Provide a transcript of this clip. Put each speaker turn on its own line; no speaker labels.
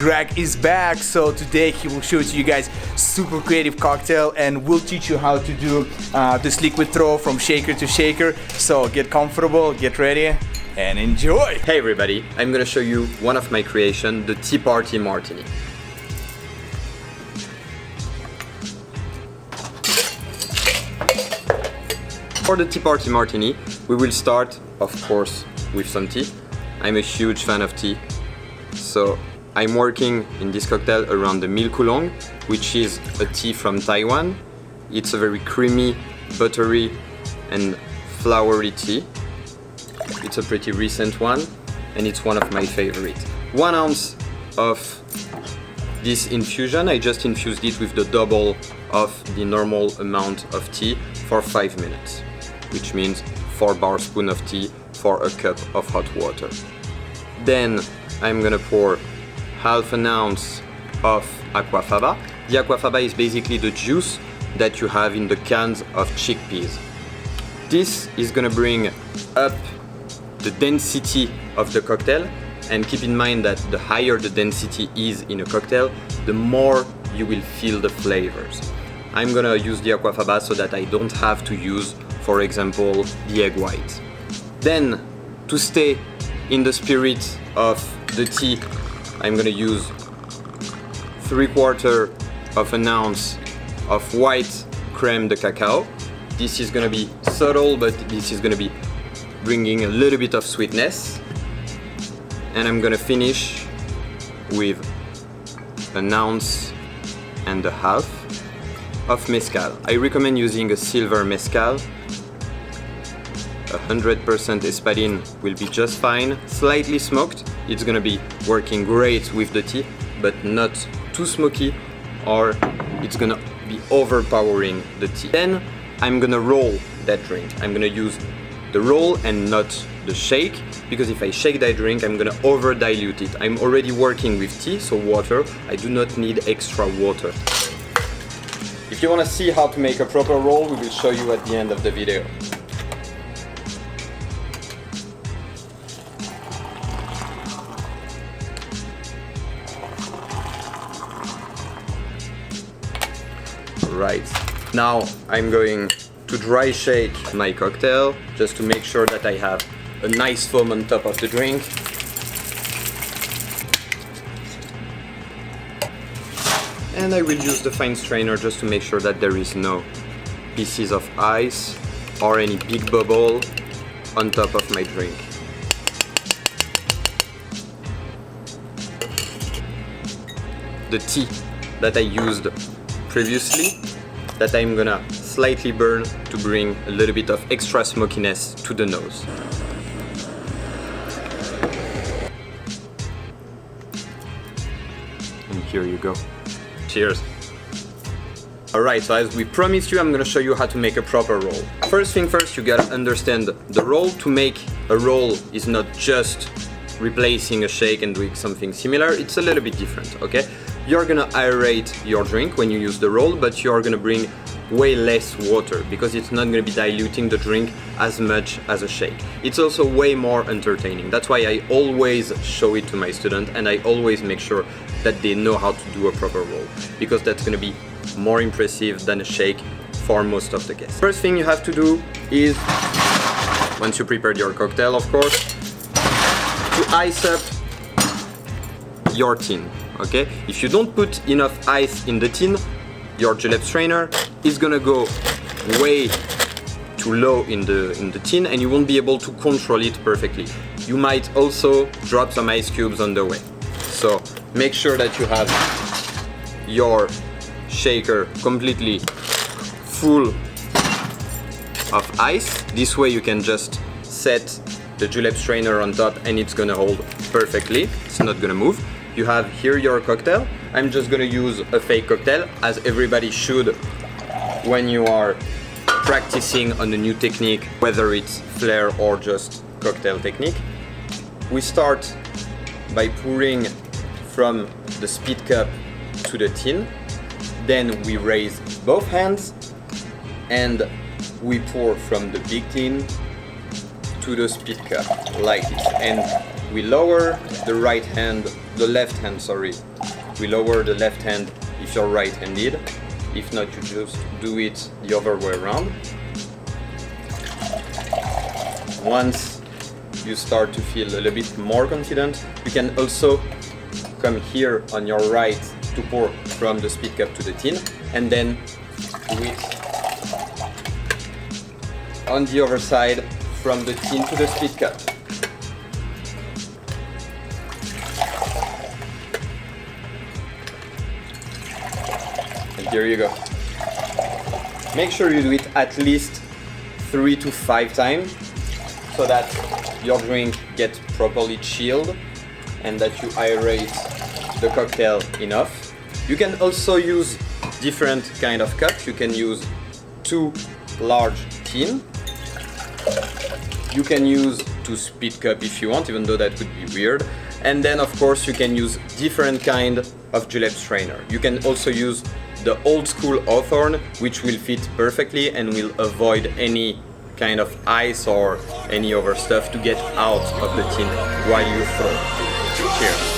Greg is back, so today he will show it to you guys super creative cocktail and we'll teach you how to do this liquid throw from shaker to shaker. So get comfortable, get ready and enjoy.
Hey everybody, I'm gonna show you one of my creation, the Tea Party Martini. For the Tea Party Martini, we will start, of course, with some tea. I'm a huge fan of tea, so I'm working in this cocktail around the Milk Oolong, which is a tea from Taiwan. It's a very creamy, buttery and flowery tea. It's a pretty recent one and it's one of my favorites. 1 ounce of this infusion, I just infused it with the double of the normal amount of tea for 5 minutes, which means 4 bar spoon of tea for a cup of hot water. Then I'm gonna pour half an ounce of Aquafaba. The Aquafaba is basically the juice that you have in the cans of chickpeas. This is gonna bring up the density of the cocktail, and keep in mind that the higher the density is in a cocktail, the more you will feel the flavors. I'm gonna use the Aquafaba so that I don't have to use, for example, the egg white. Then, to stay in the spirit of the tea, I'm gonna use 3/4 of an ounce of white creme de cacao. This is gonna be subtle, but this is gonna be bringing a little bit of sweetness. And I'm gonna finish with 1.5 ounces of mezcal. I recommend using a Silver Mezcal. 100% espadín will be just fine. Slightly smoked, it's gonna be working great with the tea, but not too smoky or it's gonna be overpowering the tea. Then I'm gonna roll that drink. I'm gonna use the roll and not the shake, because if I shake that drink, I'm gonna over dilute it. I'm already working with tea, so water. I do not need extra water. If you wanna see how to make a proper roll, we will show you at the end of the video. Right, now I'm going to dry shake my cocktail just to make sure that I have a nice foam on top of the drink. And I will use the fine strainer just to make sure that there is no pieces of ice or any big bubble on top of my drink. The tea that I used previously, that I'm gonna slightly burn to bring a little bit of extra smokiness to the nose. And here you go. Cheers. Alright, so as we promised you, I'm gonna show you how to make a proper roll. First thing first, you gotta understand the roll. To make a roll is not just replacing a shake and doing something similar, it's a little bit different, okay? You're gonna aerate your drink when you use the roll, but you're gonna bring way less water because it's not gonna be diluting the drink as much as a shake. It's also way more entertaining. That's why I always show it to my students and I always make sure that they know how to do a proper roll, because that's gonna be more impressive than a shake for most of the guests. First thing you have to do is, once you prepared your cocktail, of course, to ice up your tin. Okay, if you don't put enough ice in the tin, your julep strainer is gonna go way too low in the tin and you won't be able to control it perfectly. You might also drop some ice cubes on the way. So make sure that you have your shaker completely full of ice. This way you can just set the julep strainer on top and it's gonna hold perfectly. It's not gonna move. You have here your cocktail. I'm just gonna use a fake cocktail, as everybody should when you are practicing on a new technique, whether it's flair or just cocktail technique. We start by pouring from the spit cup to the tin. Then we raise both hands and we pour from the big tin to the spit cup like this. And we lower the left hand, We lower the left hand if you're right-handed. If not, you just do it the other way around. Once you start to feel a little bit more confident, you can also come here on your right to pour from the spit cup to the tin, and then do it on the other side from the tin to the spit cup. And here you go. Make sure you do it at least 3 to 5 times so that your drink gets properly chilled and that you aerate the cocktail enough. You can also use different kind of cups. You can use 2 large tin. You can use 2 spit cup if you want, even though that would be weird. And then of course you can use different kind of julep strainer. You can also use the old school hawthorn, which will fit perfectly and will avoid any kind of ice or any other stuff to get out of the tin while you throw. Cheers.